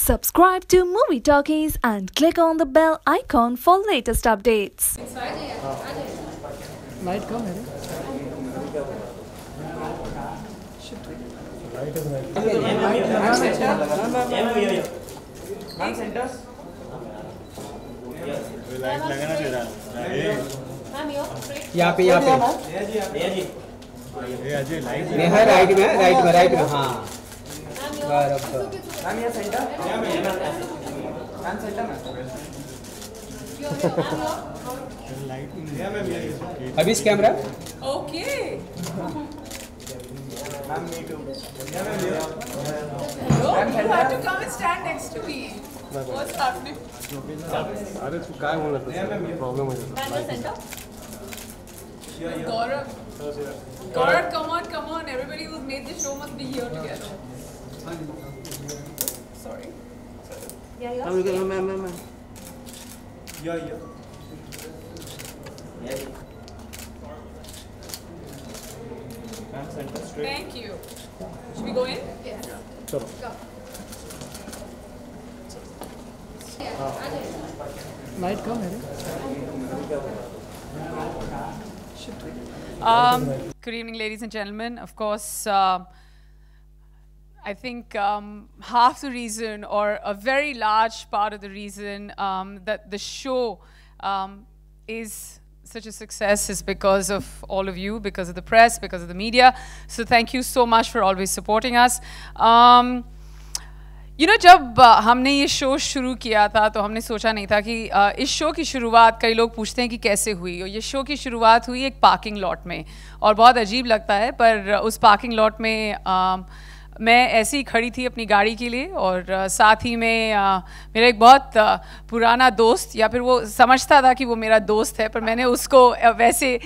Subscribe to Movie Talkies and click on the bell icon for latest updates. Light कम है यहाँ पे Neha right में हाँ बराबर अभी इस camera okay you have to come and stand next to me. What's happening? अरे तू काय बोलत होता प्रॉब्लेम आहे Gaurav. Gaurav, come on. Everybody who's made this show must be here together. Sorry. Thank you. Should we go in? Yes. चलो light कम है Good evening, ladies and gentlemen. Of course, I think half the reason, or a very large part of the reason that the show is such a success is because of all of you, because of the press, because of the media. So thank you so much for always supporting us. You know, जब हमने ये show शुरू किया था तो हमने सोचा नहीं था कि इस शो की शुरुआत कई लोग पूछते हैं कि कैसे हुई, और ये शो की शुरुआत हुई एक पार्किंग लॉट में, और बहुत अजीब लगता है पर उस पार्किंग लॉट में मैं ऐसे ही खड़ी थी अपनी गाड़ी के लिए, और साथ ही में मेरा एक बहुत पुराना दोस्त, या फिर वो समझता था कि वो मेरा दोस्त है, पर मैंने उसको वैसे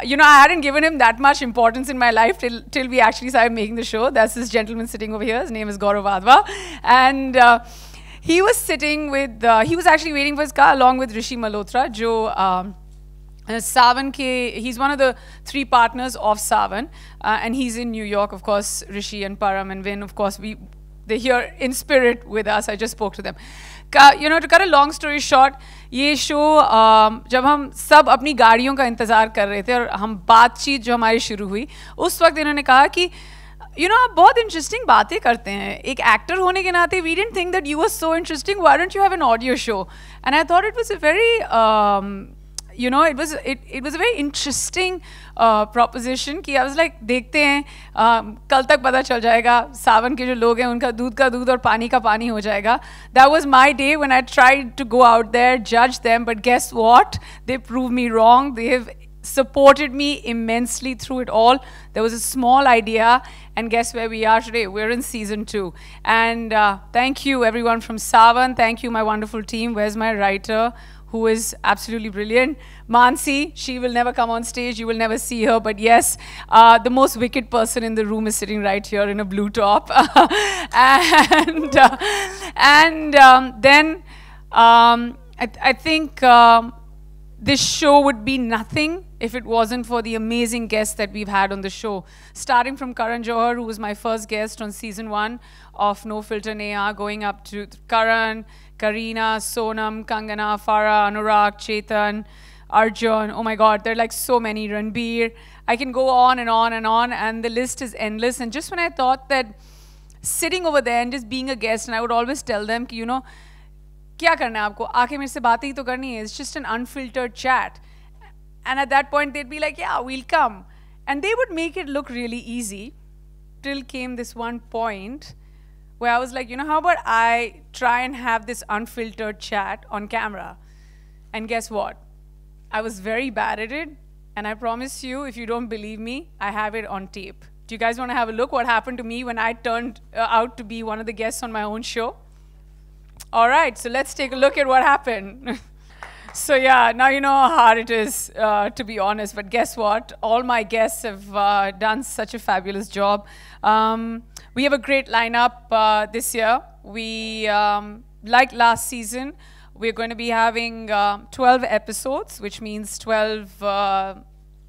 you know, I hadn't given him that much importance in my life till we actually started making the show. That's this gentleman sitting over here. His name is Gaurav Adva, and he was sitting with he was actually waiting for his car along with Rishi Malhotra, जो Savan he's one of the 3 partners of Savan, and he's in New York, of course. Rishi and Param and Vin, of course, they're here in spirit with us. I just spoke to them. You know, to cut a long story short, ये show जब हम सब अपनी गाड़ियों का इंतज़ार कर रहे थे और हम बातचीत जो हमारी शुरू हुई, उस वक्त इन्होंने कहा कि you know, आप बहुत इंटरेस्टिंग बातें करते हैं, एक एक्टर होने के नाते we didn't think that you were so interesting, why don't you have an audio show? And I thought it was a very you know, it was a very interesting proposition कि I was like, देखते हैं कल तक पता चल जाएगा सावन के जो लोग हैं उनका दूध का दूध और पानी का पानी हो जाएगा. That was my day when I tried to go out there, judge them, but guess what? They proved me wrong. They have supported me immensely through it all. There was a small idea, and guess where we are today? We're in season 2. And thank you everyone from Savan. Thank you my wonderful team. Where's my writer, who is absolutely brilliant? Mansi, she will never come on stage. You will never see her. But yes, the most wicked person in the room is sitting right here in a blue top. Then I think this show would be nothing if it wasn't for the amazing guests that we've had on the show. Starting from Karan Johar, who was my first guest on season 1 of No Filter Neha, going up to Karan, Kareena, Sonam, Kangana, Farah, Anurag, Chetan, Arjun. Oh my God, there are like so many. Ranbir. I can go on and on and on, and the list is endless. And just when I thought that sitting over there and just being a guest, and I would always tell them, you know, क्या करना है आपको, आके मेरे से बातें ही तो करनी है. It's just an unfiltered chat. And at that point, they'd be like, yeah, we'll come. And they would make it look really easy, till came this one point where I was like, you know, how about I try and have this unfiltered chat on camera? And guess what? I was very bad at it. And I promise you, if you don't believe me, I have it on tape. Do you guys want to have a look what happened to me when I turned out to be one of the guests on my own show? All right, so let's take a look at what happened. So yeah, now you know how hard it is, to be honest. But guess what? All my guests have done such a fabulous job. We have a great lineup this year. We, like last season, we're going to be having 12 episodes, which means 12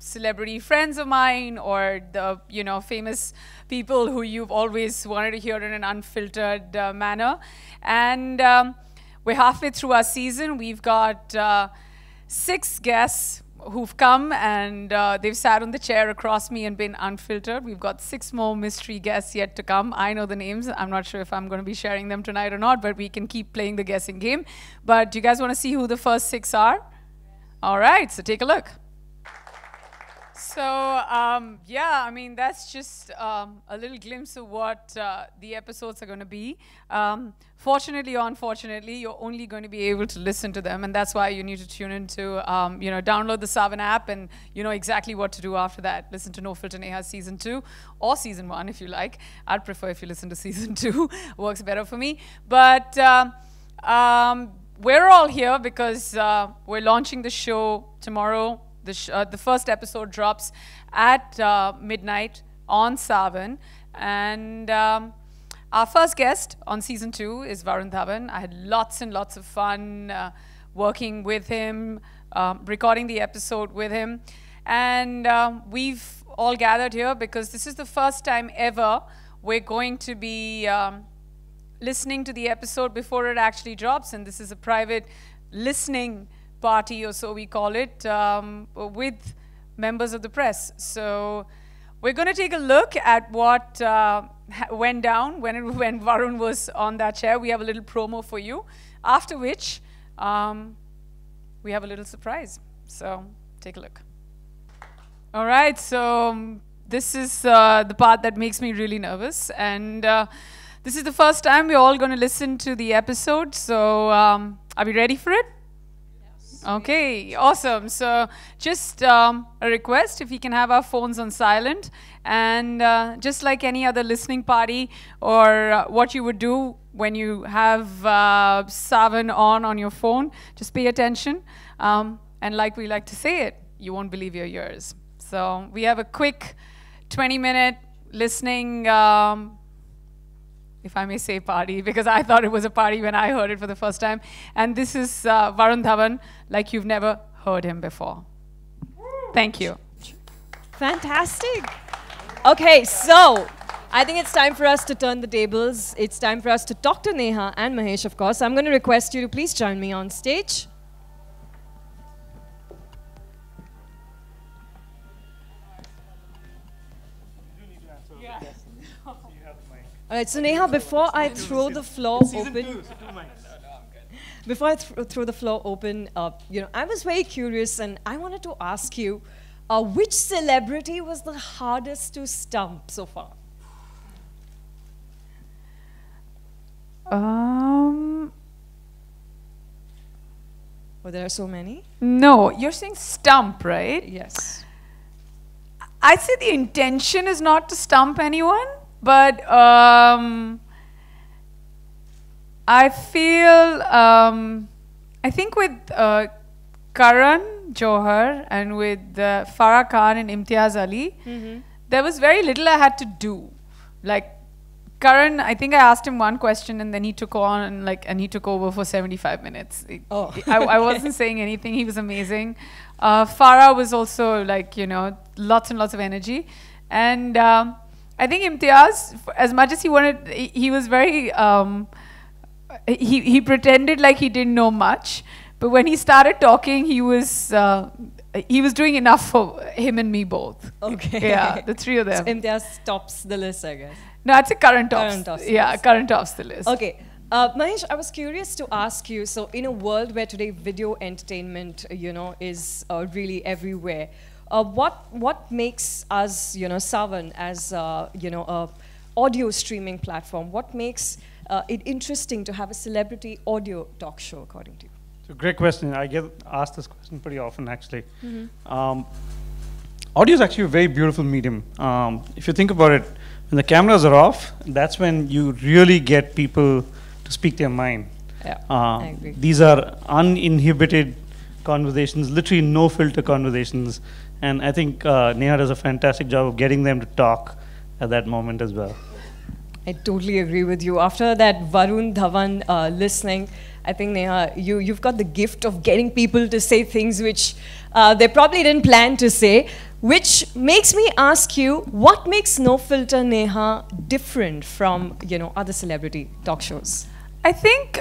celebrity friends of mine or the famous people who you've always wanted to hear in an unfiltered manner. And we're halfway through our season. We've got 6 guests who've come and they've sat on the chair across me and been unfiltered. We've got 6 more mystery guests yet to come. I know the names. I'm not sure if I'm going to be sharing them tonight or not, but we can keep playing the guessing game. But do you guys want to see who the first 6 are? All right, so take a look. So, yeah, I mean, that's just a little glimpse of what the episodes are going to be. Fortunately or unfortunately, you're only going to be able to listen to them, and that's why you need to tune into, download the Savan app, and you know exactly what to do after that. Listen to No Filter Neha Season 2, or Season 1 if you like. I'd prefer if you listen to Season 2. Works better for me. But we're all here because we're launching the show tomorrow. The first episode drops at midnight on Savan. And our first guest on Season 2 is Varun Dhawan. I had lots and lots of fun working with him, recording the episode with him. And we've all gathered here because this is the first time ever we're going to be listening to the episode before it actually drops. And this is a private listening party, or so we call it, with members of the press. So we're going to take a look at what went down when Varun was on that chair. We have a little promo for you, after which we have a little surprise. So take a look. All right, so this is the part that makes me really nervous, and this is the first time we're all going to listen to the episode. So are we ready for it? Okay, awesome. So just a request, if we can have our phones on silent, and just like any other listening party, or what you would do when you have Savan on your phone, just pay attention. And like we like to say it, you won't believe your ears. So we have a quick 20-minute listening if I may say party, because I thought it was a party when I heard it for the first time. And this is Varun Dhawan, like you've never heard him before. Thank you. Fantastic. Okay, so I think it's time for us to turn the tables. It's time for us to talk to Neha and Mahesh, of course. I'm going to request you to please join me on stage. All right, so Neha, before I throw the floor open, before I throw the floor open, I was very curious, and I wanted to ask you, which celebrity was the hardest to stump so far? Well, there are so many. No, you're saying stump, right? Yes. I'd say the intention is not to stump anyone. But I feel, I think with Karan Johar and with Farah Khan and Imtiaz Ali, there was very little I had to do. Like Karan, I think I asked him one question and then he took on and he took over for 75 minutes. I wasn't saying anything. He was amazing. Farah was also lots and lots of energy. And I think Imtiaz, as much as he wanted, he was very, he pretended like he didn't know much. But when he started talking, he was doing enough for him and me both. Okay. Yeah, the three of them. So Imtiaz tops the list, I guess. No, it's a current tops. Yeah, current tops the list. Okay. Mahesh, I was curious to ask you, so in a world where today video entertainment, is really everywhere, what makes us, Savan, as a audio streaming platform, what makes it interesting to have a celebrity audio talk show, according to you? It's a great question. I get asked this question pretty often, actually. Audio is actually a very beautiful medium. If you think about it, when the cameras are off, that's when you really get people to speak their mind. Yeah, I agree. These are uninhibited conversations, literally no filter conversations. And I think Neha does a fantastic job of getting them to talk at that moment as well. I totally agree with you. After that Varun Dhawan listening, I think Neha, you've got the gift of getting people to say things which they probably didn't plan to say. which makes me ask you, what makes No Filter Neha different from, other celebrity talk shows? I think,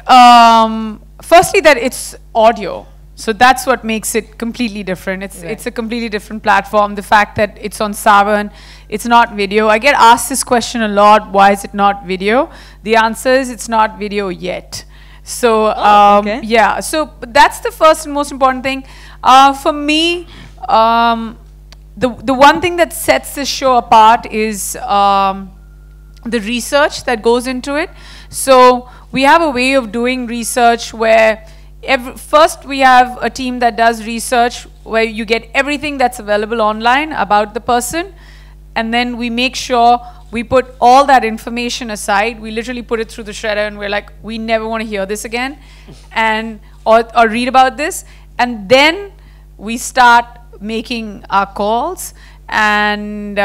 firstly, that it's audio. So that's what makes it completely different. It's a completely different platform. The fact that it's on Savan, it's not video. I get asked this question a lot, why is it not video? The answer is it's not video yet. So, okay. yeah, so that's the first and most important thing. For me, the one thing that sets this show apart is the research that goes into it. So we have a way of doing research where first we have a team that does research where you get everything that's available online about the person, and then we make sure we put all that information aside. We literally put it through the shredder and we're like, we never want to hear this again or read about this. And then we start making our calls and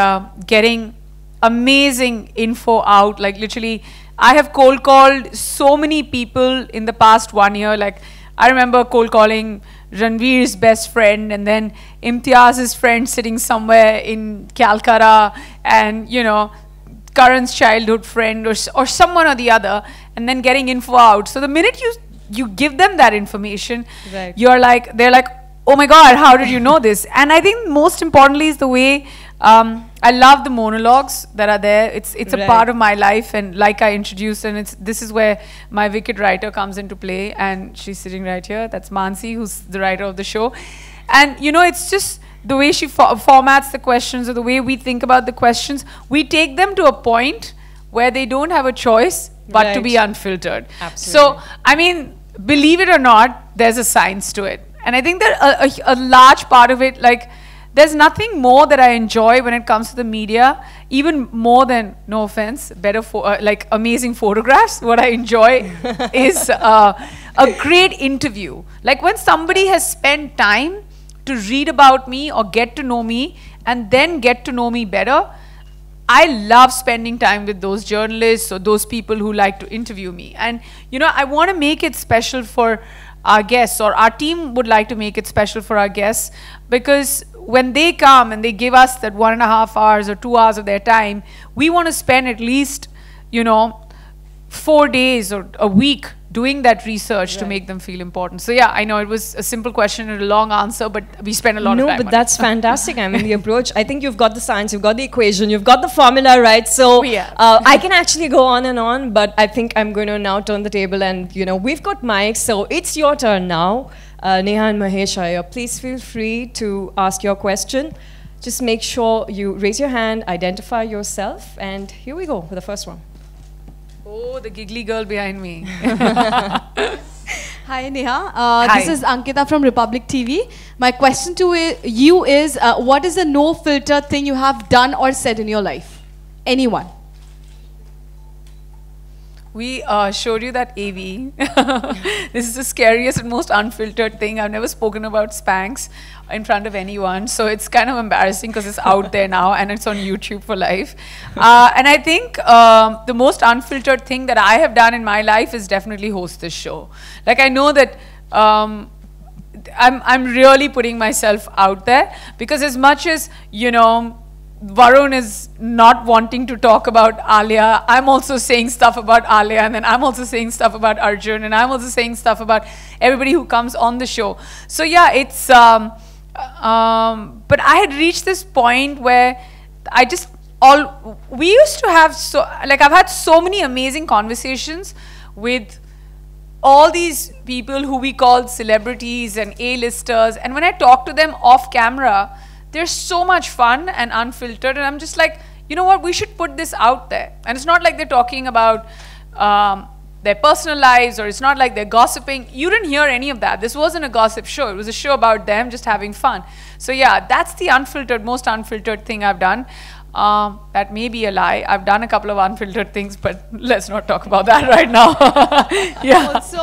getting amazing info out. Like literally, I have cold called so many people in the past 1 year. Like I remember cold calling Ranveer's best friend, and then Imtiaz's friend sitting somewhere in Calcutta, and Karan's childhood friend or someone or the other, and then getting info out. So the minute you give them that information, right, they're like, oh my God, how did you know this? And I think most importantly is the way I love the monologues that are there. It's a part of my life, and like I introduced, and this is where my wicked writer comes into play, and she's sitting right here. That's Mansi, who's the writer of the show. And it's just the way she formats the questions, or the way we think about the questions. We take them to a point where they don't have a choice but to be unfiltered. Absolutely. So, I mean, believe it or not, there's a science to it. And I think that a large part of it, like, there's nothing more that I enjoy when it comes to the media, even more than, no offense, like amazing photographs. What I enjoy is a great interview. Like when somebody has spent time to read about me or get to know me and then get to know me better, I love spending time with those journalists or those people who like to interview me. And, I want to make it special for our guests, or our team would like to make it special for our guests, because when they come and they give us that 1.5 hours or 2 hours of their time, we want to spend at least, 4 days or a week doing that research to make them feel important. So yeah, I know it was a simple question and a long answer, but we spent a lot of time. No, but that's fantastic. I mean, the approach, I think you've got the science, you've got the equation, you've got the formula, right? So I can actually go on and on, but I think I'm going to now turn the table and, we've got mics, so it's your turn now. Neha and Mahesh are here. Please feel free to ask your question. Just make sure you raise your hand, identify yourself, and here we go with the first one. Oh, the giggly girl behind me. Hi, Neha. Hi. This is Ankita from Republic TV. My question to you is, what is the no filter thing you have done or said in your life? Anyone? We showed you that AV. This is the scariest and most unfiltered thing. I've never spoken about Spanx in front of anyone. So it's kind of embarrassing because it's out there now and it's on YouTube for life. And I think the most unfiltered thing that I have done in my life is definitely host this show. Like I know that I'm really putting myself out there, because as much as, Varun is not wanting to talk about Alia, I'm also saying stuff about Alia, and then I'm also saying stuff about Arjun, and I'm also saying stuff about everybody who comes on the show. So yeah, it's but I had reached this point where we used to have I've had so many amazing conversations with all these people who we call celebrities and A-listers, and when I talk to them off camera, they're so much fun and unfiltered, and I'm just like, you know what, we should put this out there. And it's not like they're talking about their personal lives, or it's not like they're gossiping. You didn't hear any of that. This wasn't a gossip show. It was a show about them just having fun. So yeah, that's the most unfiltered thing I've done. That may be a lie. I've done a couple of unfiltered things, but let's not talk about that right now. Yeah. Also,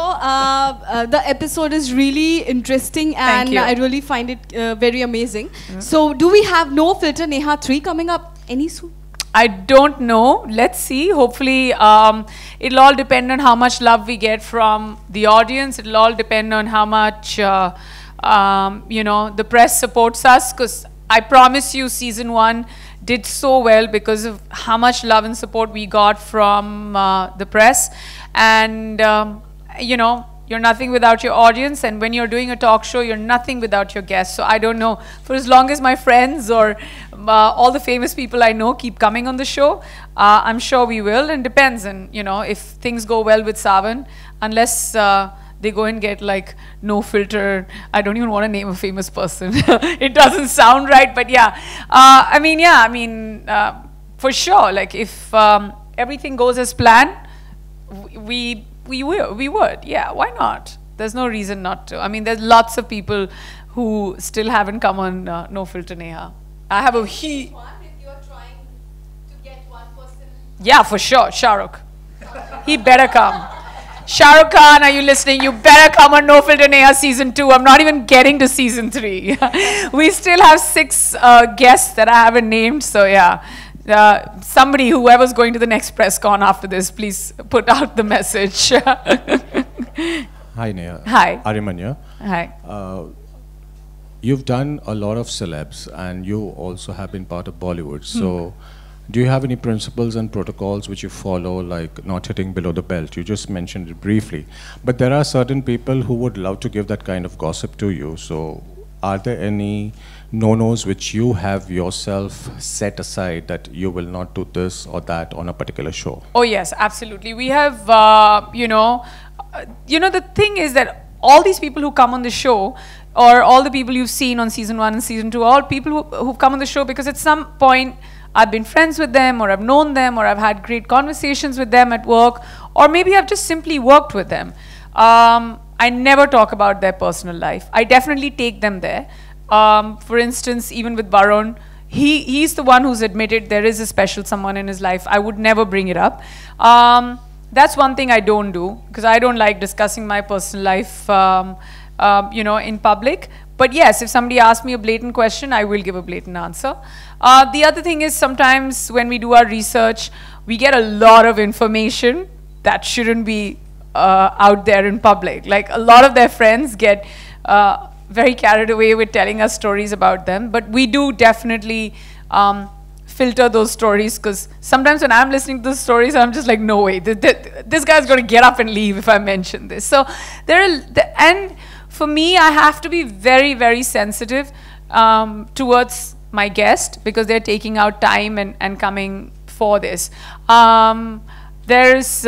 the episode is really interesting, and I really find it very amazing. So, do we have No Filter Neha 3 coming up any soon? I don't know. Let's see. Hopefully, it'll all depend on how much love we get from the audience. It'll all depend on how much, the press supports us, because I promise you, season 1 did so well because of how much love and support we got from the press. And, you know, you're nothing without your audience. And when you're doing a talk show, you're nothing without your guests. So I don't know, for as long as my friends or all the famous people I know keep coming on the show, I'm sure we will. And depends on, you know, if things go well with Savan, unless they go and get like no filter. I don't even want to name a famous person. It doesn't sound right, but yeah. I mean, for sure, like if everything goes as planned, we would. Yeah, why not? There's no reason not to. I mean, there's lots of people who still haven't come on No Filter Neha. I have a If you're trying to get one person. Yeah, for sure, Shah Rukh. He better come. Shah Rukh Khan, are you listening? You better come on No Filter Neha season 2. I'm not even getting to season 3. We still have 6 guests that I haven't named, so yeah. Somebody, whoever's going to the next press con after this, please put out the message. Hi, Neha. Hi. Arimanya. Hi. You've done a lot of celebs, and you also have been part of Bollywood. So, do you have any principles and protocols which you follow, like not hitting below the belt? You just mentioned it briefly. But there are certain people who would love to give that kind of gossip to you. So, are there any no-nos which you have yourself set aside that you will not do this or that on a particular show? Oh yes, absolutely. We have, you know, the thing is that all these people who come on the show, or all the people you've seen on season 1 and season 2, all people who've come on the show because at some point I've been friends with them, or I've known them, or I've had great conversations with them at work, or maybe I've just simply worked with them. I never talk about their personal life. I definitely take them there. For instance, even with Varun, he's the one who's admitted there is a special someone in his life. I would never bring it up. That's one thing I don't do, because I don't like discussing my personal life, you know, in public. But yes, if somebody asks me a blatant question, I will give a blatant answer. The other thing is, sometimes when we do our research, we get a lot of information that shouldn't be out there in public. Like a lot of their friends get very carried away with telling us stories about them. But we do definitely filter those stories, because sometimes when I'm listening to those stories, I'm just like, no way, this guy's going to get up and leave if I mention this. So and for me, I have to be very, very sensitive towards my guest, because they're taking out time and coming for this. There's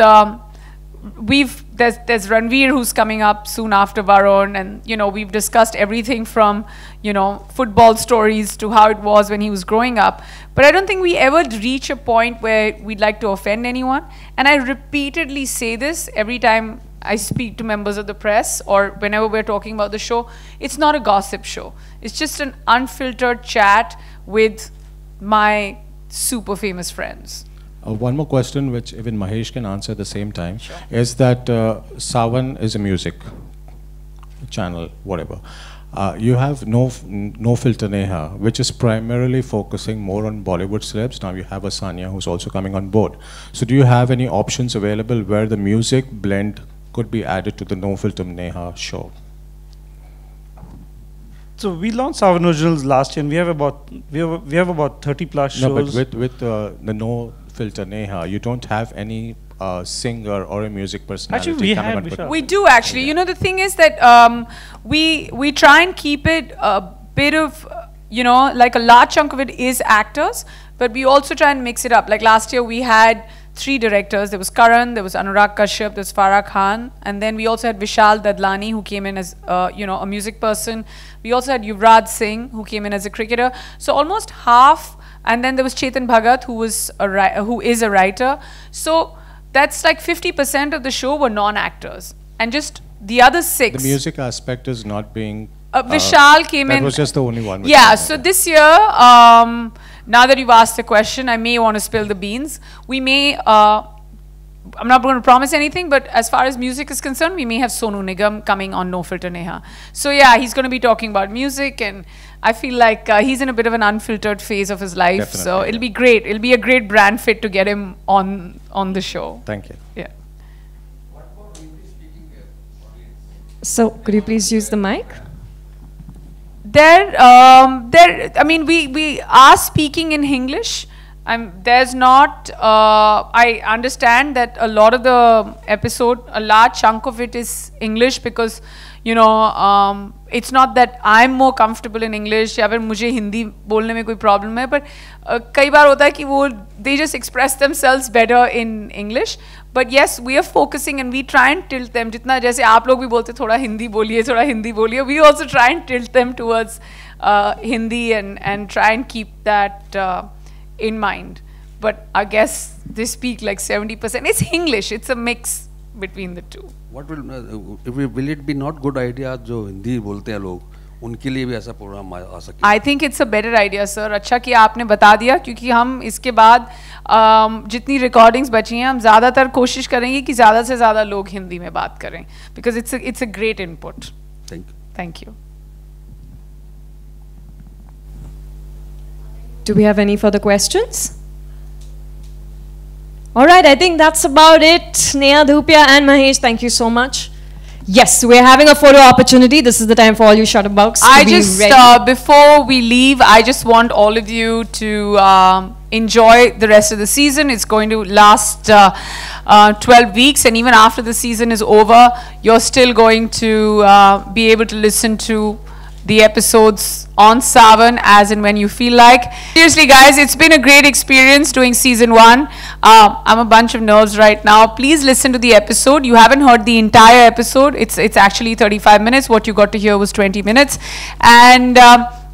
Ranveer who's coming up soon after Varun, and you know, we've discussed everything from, you know, football stories to how it was when he was growing up. But I don't think we ever reach a point where we'd like to offend anyone. And I repeatedly say this every time I speak to members of the press, or whenever we're talking about the show. It's not a gossip show. It's just an unfiltered chat with my super famous friends. One more question, which even Mahesh can answer at the same time, is that Savan is a music channel, whatever. You have no Filter Neha, which is primarily focusing more on Bollywood celebs. Now you have Asanya, who's also coming on board. So do you have any options available where the music blend could be added to the No Filter Neha show? So we launched Savan Originals last year, and we have about 30 plus shows. No, but with the No Filter Neha, you don't have any singer or a music personality. Actually, we do actually. You know, the thing is that we try and keep it a bit of, you know, like a large chunk of it is actors, but we also try and mix it up. Like last year we had 3 directors. There was Karan, there was Anurag Kashyap, there was Farah Khan, and then we also had Vishal Dadlani, who came in as you know, a music person. We also had Yuvraj Singh, who came in as a cricketer. So almost half. And then there was Chetan Bhagat, who is a writer. So that's like 50% of the show were non-actors, and just the other 6. The music aspect is not being. Vishal came in. That was just the only one. Yeah. So this year, now that you've asked the question, I may want to spill the beans. We may. I'm not going to promise anything, but as far as music is concerned, we may have Sonu Nigam coming on No Filter Neha. So yeah, he's going to be talking about music, and I feel like he's in a bit of an unfiltered phase of his life. Definitely, so it'll be great. It'll be a great brand fit to get him on the show. Thank you. Yeah. So could you please use the mic? I mean, we are speaking in English. There's not, I understand that a lot of the episode, a large chunk of it is English because, you know, it's not that I'm more comfortable in English या फिर मुझे हिंदी बोलने में कोई problem है, but कई बार होता है कि वो they just express themselves better in English. But yes, we are focusing and we try and tilt them. जितना जैसे आप लोग भी बोलते थोड़ा हिंदी बोलिए, we also try and tilt them towards Hindi and try and keep that in mind. But I guess they speak like 70%. It's English. It's a mix between the two. What will it be not good idea जो हिंदी बोलते हैं लोग उनके लिए भी ऐसा programme आ सके? I think it's a better idea, sir. अच्छा कि आपने बता दिया क्योंकि हम इसके बाद जितनी recordings बची हैं हम ज़्यादातर कोशिश करेंगे कि ज़्यादा से ज़्यादा लोग हिंदी में बात करें because it's a great input. Thank you. Thank you. Do we have any further questions? All right, I think that's about it. Neha Dhupia and Mahesh, thank you so much. Yes, we're having a photo opportunity. This is the time for all you shutterbugs to be ready. Before we leave, I just want all of you to enjoy the rest of the season. It's going to last 12 weeks, and even after the season is over, you're still going to be able to listen to the episodes on Savan as and when you feel like. Seriously guys, it's been a great experience doing season 1. I'm a bunch of nerves right now. Please listen to the episode. You haven't heard the entire episode. It's actually 35 minutes. What you got to hear was 20 minutes. And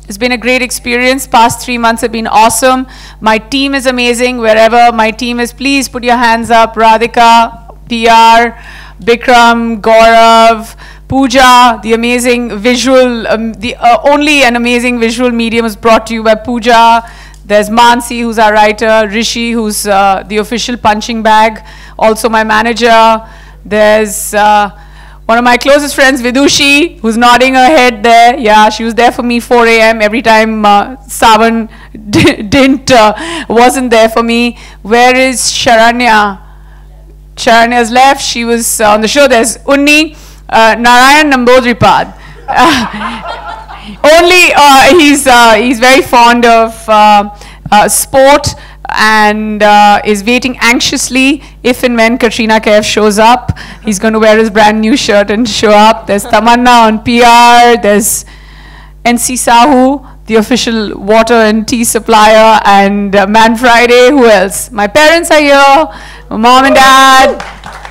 it's been a great experience. Past 3 months have been awesome. My team is amazing. Wherever my team is, please put your hands up. Radhika, PR, Bikram, Gaurav, Pooja, the amazing visual, only an amazing visual medium is brought to you by Pooja. There's Mansi, who's our writer, Rishi, who's the official punching bag, also my manager. There's one of my closest friends, Vidushi, who's nodding her head there. Yeah, she was there for me 4 a.m. every time Savan wasn't there for me. Where is Sharanya? Sharanya's left. She was on the show. There's Unni. Narayan Nambodripad. He's very fond of sport and is waiting anxiously if and when Katrina Kaif shows up. He's going to wear his brand new shirt and show up. There's Tamanna on PR. There's NC Sahu, the official water and tea supplier, and Man Friday. Who else? My parents are here. My mom and dad.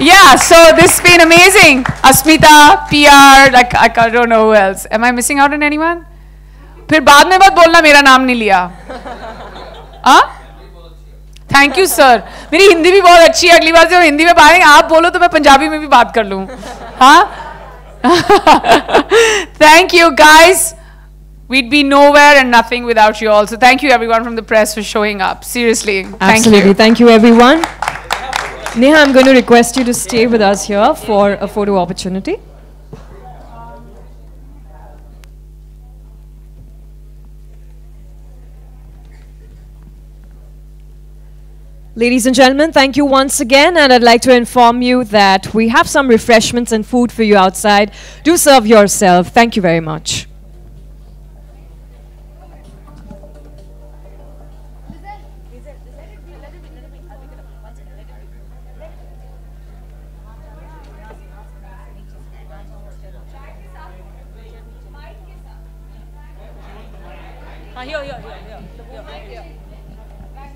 Yeah, so this has been amazing. Asmita, PR, like I don't know who else. Am I missing out on anyone? फिर बाद में मत बोलना मेरा नाम नहीं लिया. Thank you, sir. मेरी हिंदी भी बहुत अच्छी है. अगली बार जब हिंदी में बात करेंगे आप बोलो तो मैं पंजाबी में भी बात कर लूँ. Thank you, guys. We'd be nowhere and nothing without you all. So thank you, everyone from the press, for showing up. Seriously. Absolutely. Thank you, everyone. Neha, I'm going to request you to stay with us here for a photo opportunity. Ladies and gentlemen, thank you once again, and I'd like to inform you that we have some refreshments and food for you outside. Do serve yourself. Thank you very much. Here.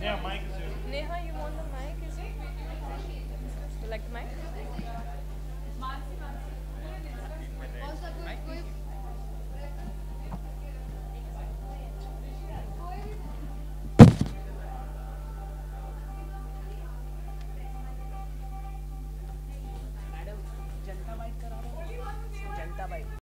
Yeah, mic is here. Neha, you want the mic? Is it? You like the mic?